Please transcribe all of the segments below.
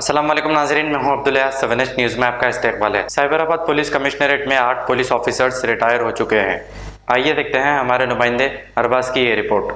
अस्सलाम वालेकुम नाजरीन, मैं हूं अब्दुल्ला। 7H न्यूज़ में आपका इस्तकबाल है। साइबराबाद पुलिस कमिश्नरेट में 8 पुलिस ऑफिसर्स रिटायर हो चुके हैं। आइए देखते हैं हमारे नुमाइंदे अरबाज की ये रिपोर्ट।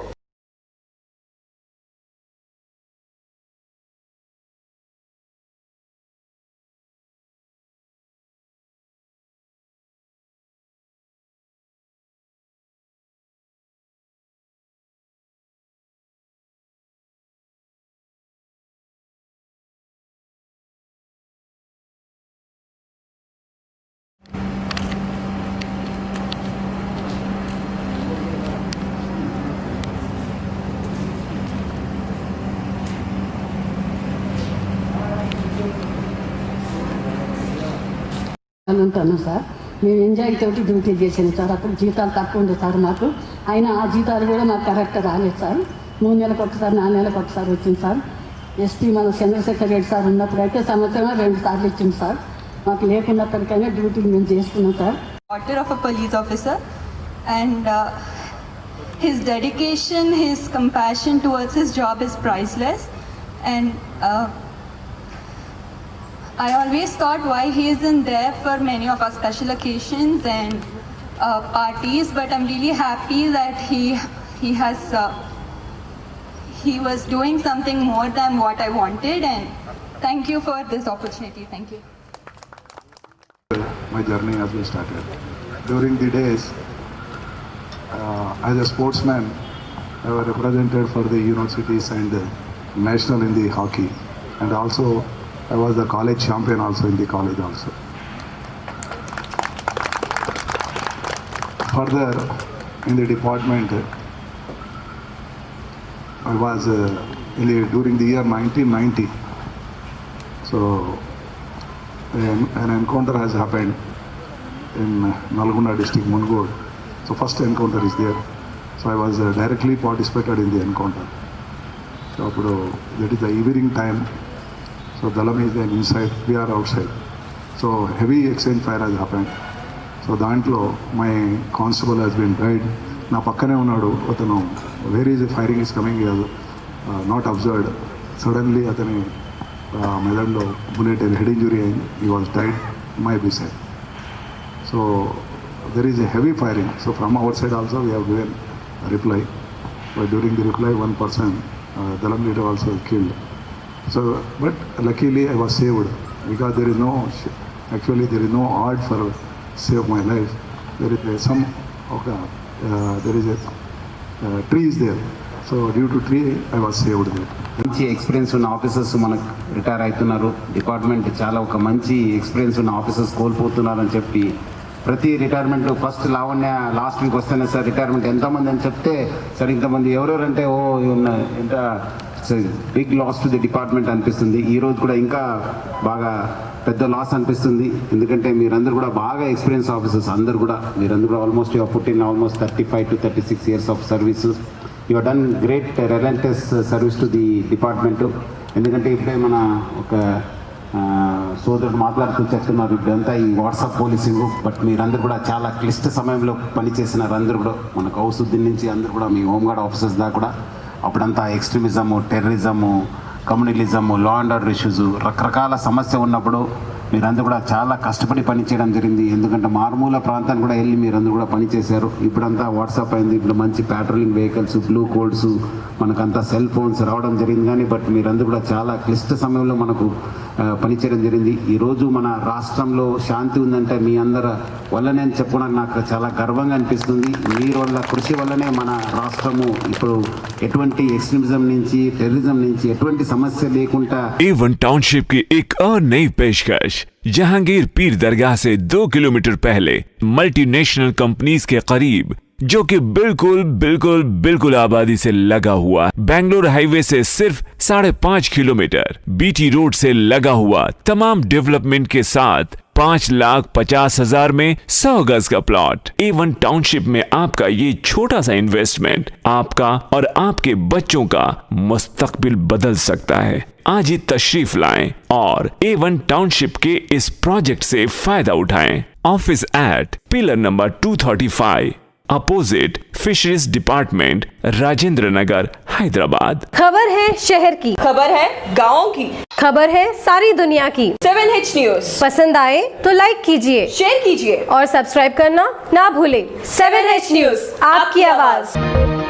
ఉంటాను సార్. మేము ఎంజాయ్ తోటి డ్యూటీ చేసాను సార్. అప్పుడు జీతాలు తక్కువ ఉంది సార్ మాకు. అయినా ఆ జీతాలు కూడా మాకు కరెక్ట్ రాలేదు సార్. 3 నెలలకు ఒకసారి 4 నెలలకు ఒకసారి వచ్చింది సార్. ఎస్పీ మన చంద్రశేఖర్ రెడ్డి సార్ ఉన్నప్పుడైతే సంవత్సరమే 2 సార్లు ఇచ్చింది సార్. మాకు లేకున్నప్పటికైనా డ్యూటీ మేము చేసుకున్నాం sir. Daughter of a police officer, and his dedication, his compassion towards his job is priceless. And I always thought why he isn't there for many of our special occasions and parties, but I'm really happy that he was doing something more than what I wanted, and thank you for this opportunity. Thank you. My journey has been started. During the days, as a sportsman, I was represented for the universities and national in the hockey, and also I was the college champion also in the college also. Further, in the department, I was during the year 1990. So an encounter has happened in Nalgonda district, Mungod. So first encounter is there. So I was directly participated in the encounter. So that is the evening time. So Dalam is then inside, we are outside. So heavy exchange fire has happened. So dantlo my constable has been died. Na pakkane unnadu atanu where is the firing is coming, he has not observed. Suddenly atani medallo bullet head injury and he was died my beside. So there is a heavy firing. So from our side also we have given a reply. But during the reply, one person, Dalam leader, also killed. So, but luckily I was saved because there is no art for save my life. There is there is a tree is there. So due to tree I was saved there. మంచి experience ఉన్న officers మనకు retire అవుతున్నారు. Department చాలా ఒక మంచి experience ఉన్న officers కోల్పోతున్నారని చెప్పి ప్రతి రిటైర్మెంట్ ఫస్ట్ లాస్ట్ వీక్ వస్తేనే సార్ రిటైర్మెంట్ ఎంతమంది అని చెప్తే సార్ ఇంతమంది ఎవరెవరంటే ఎంత big loss to the department అనిపిస్తుంది. ఈరోజు కూడా ఇంకా బాగా పెద్ద లాస్ అనిపిస్తుంది. ఎందుకంటే మీరందరూ కూడా బాగా ఎక్స్పీరియన్స్ ఆఫీసర్స్ మీరందరూ కూడా almost you put in almost 35 to 36 years of service. You have done great relentless service to the department. ఎందుకంటే ఇప్పుడే మన ఒక సోదరుడు మాట్లాడుతూ చెప్తున్నారు ఇప్పుడంతా ఈ వాట్సాప్ పోలీసింగ్, బట్ మీరందరూ కూడా చాలా క్లిష్ట సమయంలో పనిచేసినారు. అందరూ కూడా మన కౌసుద్దీన్ నుంచి అందరూ కూడా మీ హోంగార్డ్ ఆఫీసర్స్ దాకా కూడా అప్పుడంతా ఎక్స్ట్రీమిజము, terrorism, కమ్యూనలిజము, law and order issues రకరకాల సమస్య ఉన్నప్పుడు మీరందరూ కూడా చాలా కష్టపడి పనిచేయడం జరిగింది. ఎందుకంటే మారుమూల ప్రాంతాన్ని కూడా వెళ్ళి మీరందరూ కూడా పనిచేశారు. ఇప్పుడంతా వాట్సాప్ అయింది, ఇప్పుడు మంచి ప్యాట్రోలింగ్ వెహికల్స్, బ్లూ కోడ్స్, మనకంతా సెల్ ఫోన్స్ రావడం జరిగింది. కానీ బట్ మీరందరూ కూడా చాలా క్లిష్ట సమయంలో మనకు పనిచేయడం జరిగింది. ఈరోజు మన రాష్ట్రంలో శాంతి ఉందంటే మీ అందరి వల్లనే అని చెప్పడానికి నాకు చాలా గర్వంగా అనిపిస్తుంది. మీరు వల్ల కృషి వల్లనే మన రాష్ట్రము ఇప్పుడు ఎటువంటి ఎక్స్ట్రీమిజం నుంచి, టెర్రరిజం నుంచి ఎటువంటి సమస్య లేకుండా. A1 टाउनशिप की एक और नई पेशकश जहांगीर पीर दरगाह से 2 किलोमीटर पहले मल्टीनेशनल कंपनीज के करीब, जो कि बिल्कुल आबादी से लगा हुआ, बेंगलोर हाईवे से सिर्फ 5.5 किलोमीटर, बीटी रोड से लगा हुआ, तमाम डेवलपमेंट के साथ 5,50,000 में 100 गज का प्लॉट। A1 टाउनशिप में आपका ये छोटा सा इन्वेस्टमेंट आपका और आपके बच्चों का मुस्तकबिल बदल सकता है। आज ही तशरीफ लाएं और A1 टाउनशिप के इस प्रोजेक्ट से फायदा उठाएं। Office at pillar number 235 opposite fisheries department, Rajendra Nagar, Hyderabad. खबर है शहर की, खबर है गाँव की, खबर है सारी दुनिया की। 7H न्यूज पसंद आए तो लाइक कीजिए, शेयर कीजिए और सब्सक्राइब करना ना भूलें। 7H न्यूज, आपकी आवाज।